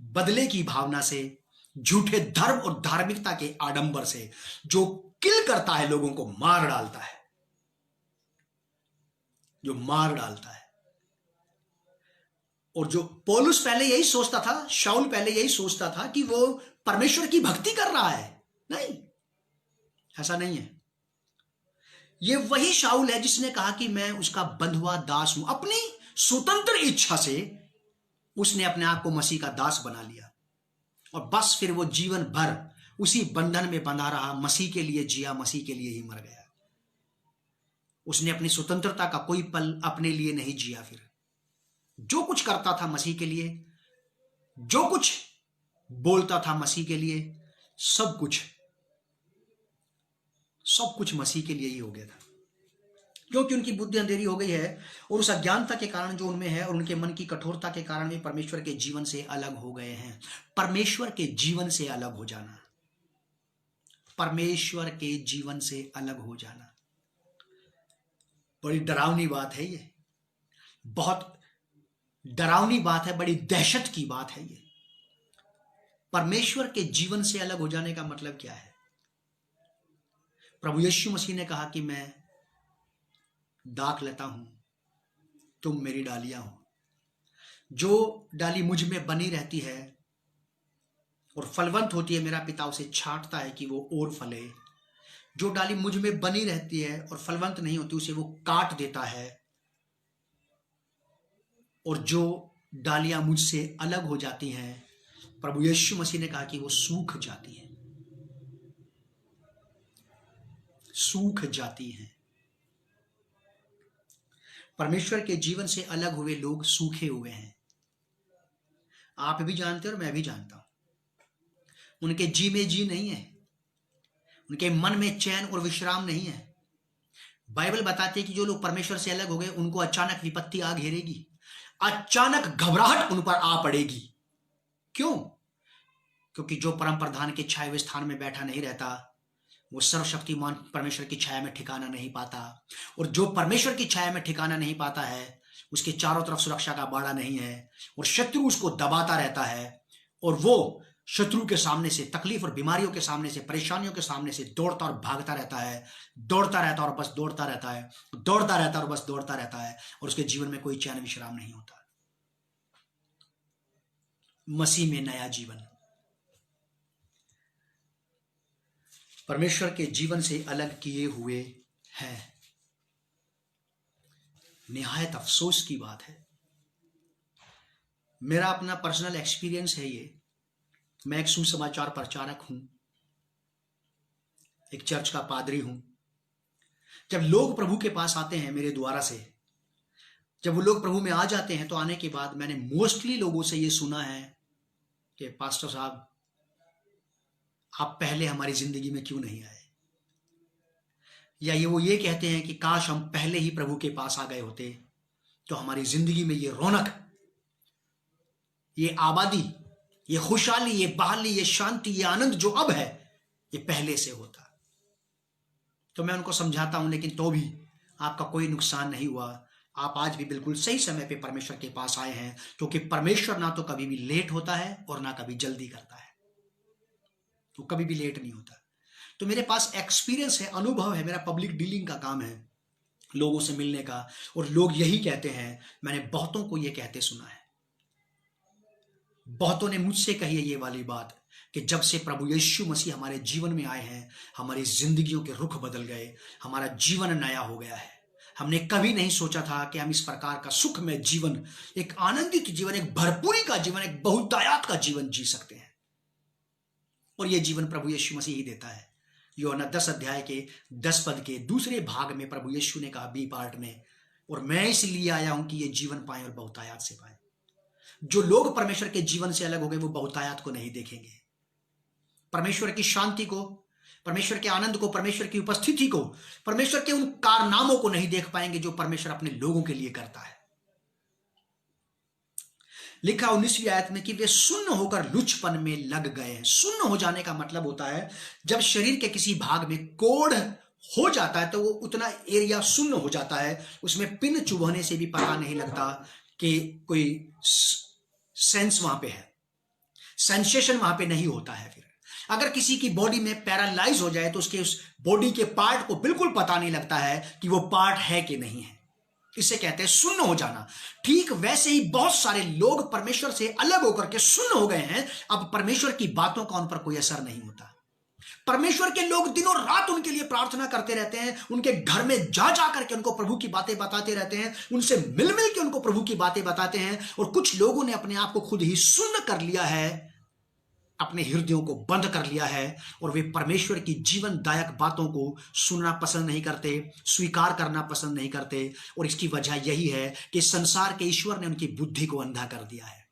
बदले की भावना से, झूठे धर्म और धार्मिकता के आडंबर से, जो किल करता है, लोगों को मार डालता है, जो मार डालता है। और जो पौलुस पहले यही सोचता था, शाऊल पहले यही सोचता था कि वो परमेश्वर की भक्ति कर रहा है, नहीं, ऐसा नहीं है। ये वही शाऊल है जिसने कहा कि मैं उसका बंधुआ दास हूं। अपनी स्वतंत्र इच्छा से उसने अपने आप को मसीह का दास बना लिया और बस फिर वो जीवन भर उसी बंधन में बंधा रहा, मसीह के लिए जिया, मसीह के लिए ही मर गया। उसने अपनी स्वतंत्रता का कोई पल अपने लिए नहीं जिया। फिर जो कुछ करता था मसीह के लिए, जो कुछ बोलता था मसीह के लिए, सब कुछ मसीह के लिए ही हो गया था, क्योंकि उनकी बुद्धि अंधेरी हो गई है और उस अज्ञानता के कारण जो उनमें है और उनके मन की कठोरता के कारण वे परमेश्वर के जीवन से अलग हो गए हैं। परमेश्वर के जीवन से अलग हो जाना, परमेश्वर के जीवन से अलग हो जाना बड़ी डरावनी बात है। ये बहुत डरावनी बात है, बड़ी दहशत की बात है। ये परमेश्वर के जीवन से अलग हो जाने का मतलब क्या है? प्रभु यीशु मसीह ने कहा कि मैं दाख लेता हूं, तुम मेरी डालियां हो। जो डाली मुझ में बनी रहती है और फलवंत होती है, मेरा पिता उसे छांटता है कि वो और फले। जो डाली मुझ में बनी रहती है और फलवंत नहीं होती, उसे वो काट देता है। और जो डालियां मुझसे अलग हो जाती हैं, प्रभु यीशु मसीह ने कहा कि वो सूख जाती हैं, सूख जाती हैं। परमेश्वर के जीवन से अलग हुए लोग सूखे हुए हैं। आप भी जानते हो और मैं भी जानता हूं। उनके जी में जी नहीं है, उनके मन में चैन और विश्राम नहीं है। बाइबल बताती है कि जो लोग परमेश्वर से अलग हो गए उनको अचानक विपत्ति आ घेरेगी, अचानक घबराहट उन पर आ पड़ेगी। क्यों? क्योंकि जो परम प्रधान के छाए हुए स्थान में बैठा नहीं रहता वो सर्वशक्तिमान परमेश्वर की छाया में ठिकाना नहीं पाता, और जो परमेश्वर की छाया में ठिकाना नहीं पाता है उसके चारों तरफ सुरक्षा का बाड़ा नहीं है, और शत्रु उसको दबाता रहता है, और वो शत्रु के सामने से, तकलीफ और बीमारियों के सामने से, परेशानियों के सामने से दौड़ता और भागता रहता है, दौड़ता रहता और बस दौड़ता रहता है, दौड़ता रहता और बस दौड़ता रहता है, और उसके जीवन में कोई चैन विश्राम नहीं होता। मसीह में नया जीवन। परमेश्वर के जीवन से अलग किए हुए हैं। निहायत अफसोस की बात है। मेरा अपना पर्सनल एक्सपीरियंस है ये। मैं एक सुसमाचार प्रचारक हूं, एक चर्च का पादरी हूं। जब लोग प्रभु के पास आते हैं मेरे द्वारा से, जब वो लोग प्रभु में आ जाते हैं तो आने के बाद मैंने मोस्टली लोगों से ये सुना है कि पास्टर साहब आप पहले हमारी जिंदगी में क्यों नहीं आए, या वो ये कहते हैं कि काश हम पहले ही प्रभु के पास आ गए होते तो हमारी जिंदगी में ये रौनक, ये आबादी, ये खुशहाली, ये बहाली, ये शांति, ये आनंद जो अब है ये पहले से होता। तो मैं उनको समझाता हूं, लेकिन तो भी आपका कोई नुकसान नहीं हुआ। आप आज भी बिल्कुल सही समय पे परमेश्वर के पास आए हैं, क्योंकि परमेश्वर ना तो कभी भी लेट होता है और ना कभी जल्दी करता है, वो कभी भी लेट नहीं होता। तो मेरे पास एक्सपीरियंस है, अनुभव है, मेरा पब्लिक डीलिंग का काम है, लोगों से मिलने का, और लोग यही कहते हैं। मैंने बहुतों को ये कहते सुना है, बहुतों ने मुझसे कही है ये वाली बात कि जब से प्रभु यीशु मसीह हमारे जीवन में आए हैं हमारी जिंदगियों के रुख बदल गए, हमारा जीवन नया हो गया है। हमने कभी नहीं सोचा था कि हम इस प्रकार का सुखमय जीवन, एक आनंदित जीवन, एक भरपूरी का जीवन, एक बहुतायात का जीवन जी सकते हैं, और यह जीवन प्रभु यीशु मसीह ही देता है। यूहन्ना 10 अध्याय के 10 पद के दूसरे भाग में प्रभु यीशु ने कहा बी पार्ट में, और मैं इसलिए आया हूं कि ये जीवन पाए और बहुतायात से पाए। जो लोग परमेश्वर के जीवन से अलग हो गए वो बहुतायात को नहीं देखेंगे, परमेश्वर की शांति को, परमेश्वर के आनंद को, परमेश्वर की उपस्थिति को, परमेश्वर के उन कारनामों को नहीं देख पाएंगे जो परमेश्वर अपने लोगों के लिए करता है। लिखा 19वीं आयत में कि वे सुन्न होकर लुचपन में लग गए हैं। सुन्न हो जाने का मतलब होता है जब शरीर के किसी भाग में कोढ़ हो जाता है तो वो उतना एरिया सुन्न हो जाता है, उसमें पिन चुभने से भी पता नहीं लगता कि कोई सेंस वहां पे है, सेंसेशन वहां पे नहीं होता है। फिर अगर किसी की बॉडी में पैरालाइज हो जाए तो उसके उस बॉडी के पार्ट को बिल्कुल पता नहीं लगता है कि वो पार्ट है कि नहीं है। इसे कहते हैं सुन्न हो जाना। ठीक वैसे ही बहुत सारे लोग परमेश्वर से अलग होकर के सुन्न हो गए हैं। अब परमेश्वर की बातों का उन पर कोई असर नहीं होता। परमेश्वर के लोग दिनों रात उनके लिए प्रार्थना करते रहते हैं, उनके घर में जा जा करके उनको प्रभु की बातें बताते रहते हैं, उनसे मिल मिल के उनको प्रभु की बातें बताते हैं। और कुछ लोगों ने अपने आप को खुद ही सुन्न कर लिया है, अपने हृदयों को बंद कर लिया है, और वे परमेश्वर की जीवनदायक बातों को सुनना पसंद नहीं करते, स्वीकार करना पसंद नहीं करते। और इसकी वजह यही है कि संसार के ईश्वर ने उनकी बुद्धि को अंधा कर दिया है।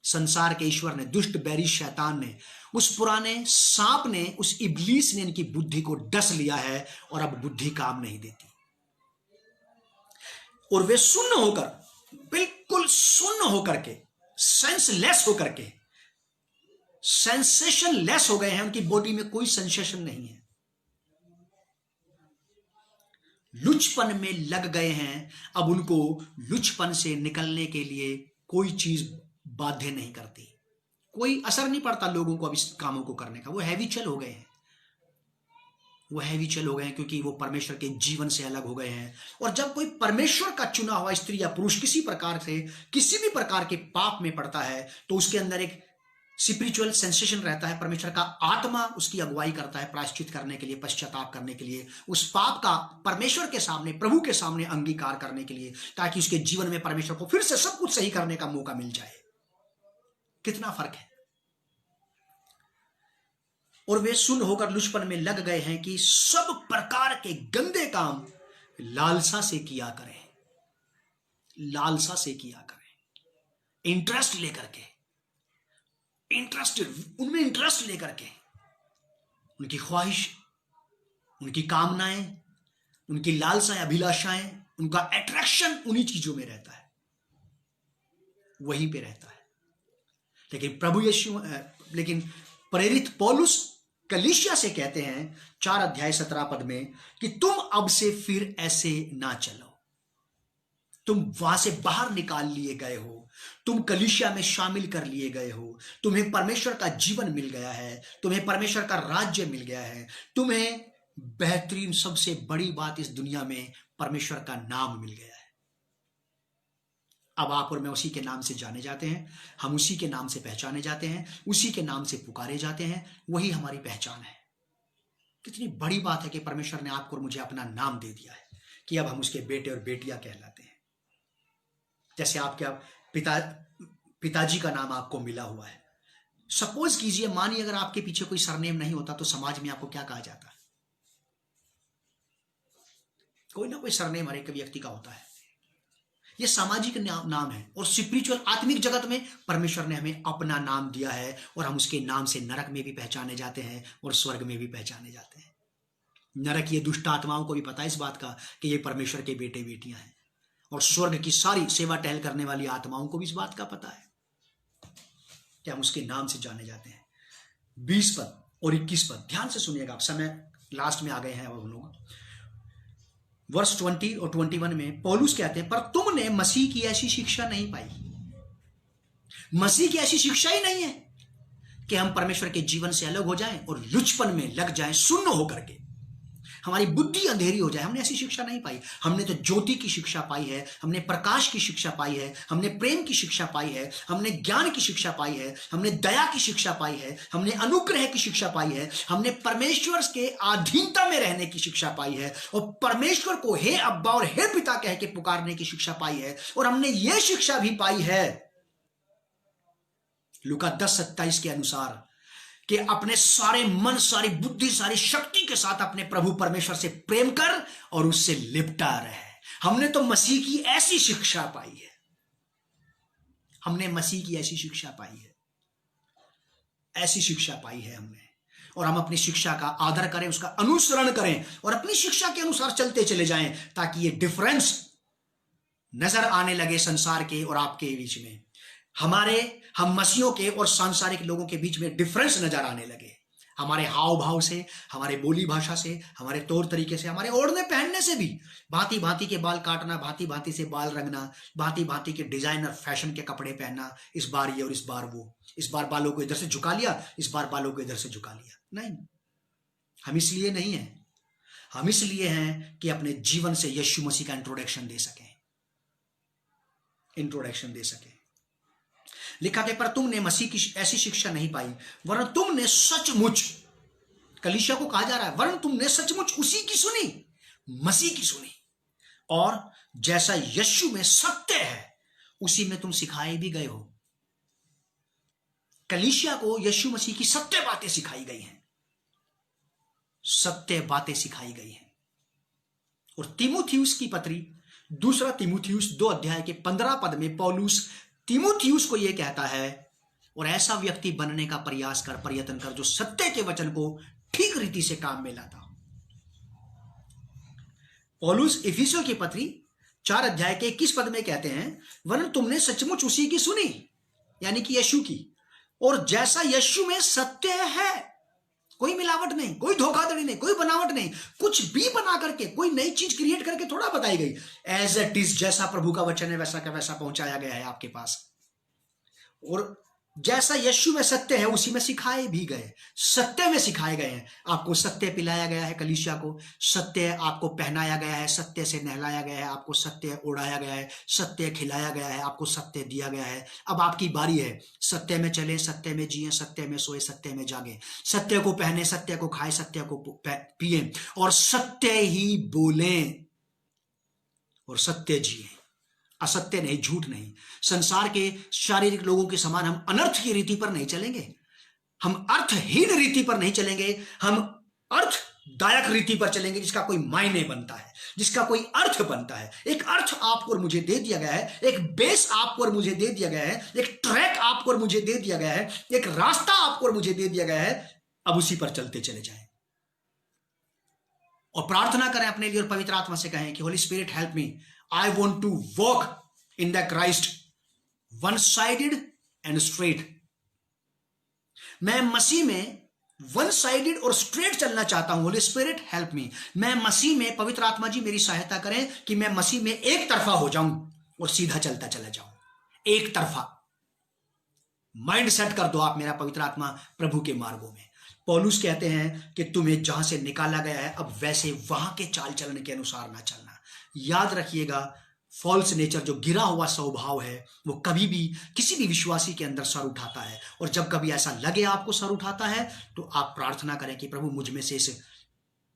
संसार के ईश्वर ने, दुष्ट बैरी शैतान ने, उस पुराने सांप ने, उस इब्लीस ने इनकी बुद्धि को डस लिया है, और अब बुद्धि काम नहीं देती। और वे सुन्न होकर, बिल्कुल सुन्न होकर के, सेंसलेस होकर के, सेंसेशन लेस हो गए हैं। उनकी बॉडी में कोई सेंसेशन नहीं है, लुचपन में लग गए हैं। अब उनको लुचपन से निकलने के लिए कोई चीज बाध्य नहीं करती, कोई असर नहीं पड़ता लोगों को अब इस कामों को करने का। वो हैबिचुअल हो गए हैं, वो हैबिचुअल हो गए हैं क्योंकि वो परमेश्वर के जीवन से अलग हो गए हैं। और जब कोई परमेश्वर का चुना हुआ स्त्री या पुरुष किसी प्रकार से, किसी भी प्रकार के पाप में पड़ता है तो उसके अंदर एक स्पिरिचुअल सेंसेशन रहता है। परमेश्वर का आत्मा उसकी अगुवाई करता है प्रायश्चित करने के लिए, पश्चाताप करने के लिए, उस पाप का परमेश्वर के सामने, प्रभु के सामने अंगीकार करने के लिए, ताकि उसके जीवन में परमेश्वर को फिर से सब कुछ सही करने का मौका मिल जाए। कितना फर्क है। और वे सुन्न होकर लुचपन में लग गए हैं कि सब प्रकार के गंदे काम लालसा से किया करें, लालसा से किया करें, इंटरेस्ट लेकर के, उनमें इंटरेस्ट लेकर के, उनकी ख्वाहिश, उनकी कामनाएं, उनकी लालसाएं, अभिलाषाएं, उनका अट्रैक्शन उन्हीं चीजों में रहता है, वहीं पे रहता है। लेकिन प्रेरित पौलुस कलीसिया से कहते हैं 4 अध्याय 17 पद में कि तुम अब से फिर ऐसे ना चलो। तुम वहां से बाहर निकाल लिए गए हो, तुम कलीसिया में शामिल कर लिए गए हो, तुम्हें परमेश्वर का जीवन मिल गया है, तुम्हें परमेश्वर का राज्य मिल गया है, तुम्हें बेहतरीन सबसे बड़ी बात इस दुनिया में परमेश्वर का नाम मिल गया है। अब आप और मैं उसी के नाम से जाने जाते हैं, हम उसी के नाम से पहचाने जाते हैं, उसी के नाम से पुकारे जाते हैं, वही हमारी पहचान है। कितनी बड़ी बात है कि परमेश्वर ने आपको और मुझे अपना नाम दे दिया है कि अब हम उसके बेटे और बेटियां कहलाते हैं। जैसे आपके पिताजी का नाम आपको मिला हुआ है। सपोज कीजिए, मानिए अगर आपके पीछे कोई सरनेम नहीं होता तो समाज में आपको क्या कहा जाता? कोई ना कोई सरनेम हर एक व्यक्ति का होता है। यह सामाजिक नाम है, और स्पिरिचुअल आत्मिक जगत में परमेश्वर ने हमें अपना नाम दिया है, और हम उसके नाम से नरक में भी पहचाने जाते हैं और स्वर्ग में भी पहचाने जाते हैं। नरक ये दुष्ट आत्माओं को भी पता है इस बात का कि ये परमेश्वर के बेटे बेटियां हैं, और स्वर्ग की सारी सेवा टहल करने वाली आत्माओं को भी इस बात का पता है कि हम उसके नाम से जाने जाते हैं। 20 पद और 21 पद ध्यान से सुनिएगा, आप समय लास्ट में आ गए हैं अब हम लोग। वर्ष 20 और 21 में पौलुस कहते हैं, पर तुमने मसीह की ऐसी शिक्षा नहीं पाई। मसीह की ऐसी शिक्षा ही नहीं है कि हम परमेश्वर के जीवन से अलग हो जाएं और लुचपन में लग जाएं, सुन्न होकर के हमारी बुद्धि अंधेरी हो जाए। हमने ऐसी शिक्षा नहीं पाई। हमने तो ज्योति की शिक्षा पाई है, हमने प्रकाश की शिक्षा पाई है, हमने प्रेम की शिक्षा पाई है, हमने ज्ञान की शिक्षा पाई है, हमने दया की शिक्षा पाई है, हमने अनुग्रह की शिक्षा पाई है, हमने परमेश्वर के अधीनता में रहने की शिक्षा पाई है, और परमेश्वर को हे अब्बा और हे पिता कह के पुकारने की शिक्षा पाई है। और हमने ये शिक्षा भी पाई है लूका 10:27 के अनुसार कि अपने सारे मन, सारी बुद्धि, सारी शक्ति के साथ अपने प्रभु परमेश्वर से प्रेम कर और उससे लिपटा रहे। हमने तो मसीह की ऐसी शिक्षा पाई है, हमने मसीह की ऐसी शिक्षा पाई है, ऐसी शिक्षा पाई है हमने। और हम अपनी शिक्षा का आदर करें, उसका अनुसरण करें और अपनी शिक्षा के अनुसार चलते चले जाएं, ताकि ये डिफरेंस नजर आने लगे संसार के और आपके बीच में। हम मसीहों के और सांसारिक लोगों के बीच में डिफरेंस नजर आने लगे, हमारे हाव भाव से, हमारे बोली भाषा से, हमारे तौर तरीके से, हमारे ओढ़ने पहनने से भी। भांति भांति के बाल काटना, भांति भांति से बाल रंगना, भांति भांति के डिजाइनर फैशन के कपड़े पहनना, इस बार ये और इस बार वो, इस बार बालों को इधर से झुका लिया, इस बार बालों को इधर से झुका लिया। नहीं, हम इसलिए नहीं है, हम इसलिए हैं कि अपने जीवन से यीशु मसीह का इंट्रोडक्शन दे सके। लिखा कि पर तुमने मसीह की ऐसी शिक्षा नहीं पाई, वरन तुमने सचमुच, कलीसिया को कहा जा रहा है, वरन तुमने सचमुच उसी की सुनी, मसीह की सुनी, और जैसा यीशु में सत्य है उसी में तुम सिखाए भी गए हो। कलीसिया को यीशु मसीह की सत्य बातें सिखाई गई हैं, सत्य बातें सिखाई गई हैं। और तीमुथियुस की पत्री, 2 तीमुथियुस 2 अध्याय के 15 पद में पौलुस तीमुथियुस को यह कहता है, और ऐसा व्यक्ति बनने का प्रयत्न कर जो सत्य के वचन को ठीक रीति से काम में लाता हो। पौलुस इफिसियों की पत्री 4 अध्याय के 21 पद में कहते हैं, वरन तुमने सचमुच उसी की सुनी, यानी कि यीशु की, और जैसा यीशु में सत्य है, कोई मिलावट नहीं, कोई धोखाधड़ी नहीं, कोई बनावट नहीं, कुछ भी बना करके, कोई नई चीज क्रिएट करके थोड़ा बताई गई। एज इट इज, जैसा प्रभु का वचन है वैसा का वैसा पहुंचाया गया है आपके पास, और जैसा यीशु में सत्य है उसी में सिखाए भी गए, सत्य में सिखाए गए हैं। आपको सत्य पिलाया गया है, कलीसिया को सत्य आपको पहनाया गया है, सत्य से नहलाया गया है, आपको सत्य ओढ़ाया गया है, सत्य खिलाया गया है, आपको सत्य दिया गया है। अब आपकी बारी है, सत्य में चलें, सत्य में जिएं, सत्य में सोए, सत्य में जागें, सत्य को पहने, सत्य को खाएं, सत्य को पिएं, और सत्य ही बोलें और सत्य जिएं, असत्य नहीं, झूठ नहीं। संसार के शारीरिक लोगों के समान हम अनर्थ की रीति पर नहीं चलेंगे, हम अर्थहीन रीति पर नहीं चलेंगे, हम अर्थ दायक रीति पर चलेंगे जिसका कोई मायने बनता है, जिसका कोई अर्थ बनता है। एक अर्थ आपको और मुझे दे दिया गया है, एक बेस आपको और मुझे दे दिया गया है, एक ट्रैक आपको और मुझे दे दिया गया है, एक रास्ता आपको और मुझे दे दिया गया है। अब उसी पर चलते चले जाएं और प्रार्थना करें अपने लिए और पवित्र आत्मा से कहें कि holy spirit help me, I want to walk in the Christ one sided and straight. मैं मसीह में वन साइडेड और स्ट्रेट चलना चाहता हूं। होली स्पिरिट हेल्प मी, मैं मसीह में, पवित्र आत्मा जी मेरी सहायता करें कि मैं मसीह में एक तरफा हो जाऊं और सीधा चलता चला जाऊं। एक तरफा माइंड सेट कर दो आप मेरा, पवित्र आत्मा, प्रभु के मार्गों में। पौलुस कहते हैं कि तुम्हें जहां से निकाला गया है अब वैसे वहां के चाल चलन के अनुसार ना चलना। याद रखिएगा, फॉल्स नेचर, जो गिरा हुआ स्वभाव है, वो कभी भी किसी भी विश्वासी के अंदर सर उठाता है। और जब कभी ऐसा लगे आपको सर उठाता है तो आप प्रार्थना करें कि प्रभु मुझ में से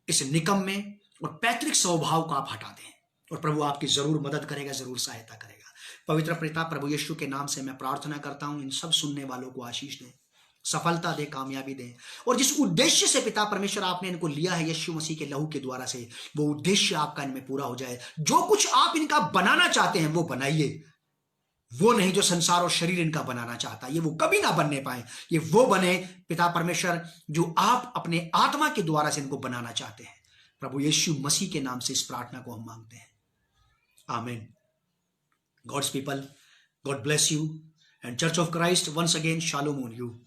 इस निकम्मे और पैतृक स्वभाव को आप हटा दें, और प्रभु आपकी जरूर मदद करेगा, जरूर सहायता करेगा। पवित्र पिता प्रभु यीशु के नाम से मैं प्रार्थना करता हूं, इन सब सुनने वालों को आशीष दें, सफलता दे, कामयाबी दें, और जिस उद्देश्य से पिता परमेश्वर आपने इनको लिया है यीशु मसीह के लहू के द्वारा से, वो उद्देश्य आपका इनमें पूरा हो जाए। जो कुछ आप इनका बनाना चाहते हैं वो बनाइए, वो नहीं जो संसार और शरीर इनका बनाना चाहता है, ये वो कभी ना बनने पाए। ये वो बने पिता परमेश्वर जो आप अपने आत्मा के द्वारा से इनको बनाना चाहते हैं। प्रभु यीशु मसीह के नाम से इस प्रार्थना को हम मांगते हैं, आमीन। God's people, God bless you, and church of Christ once again, shalom on you.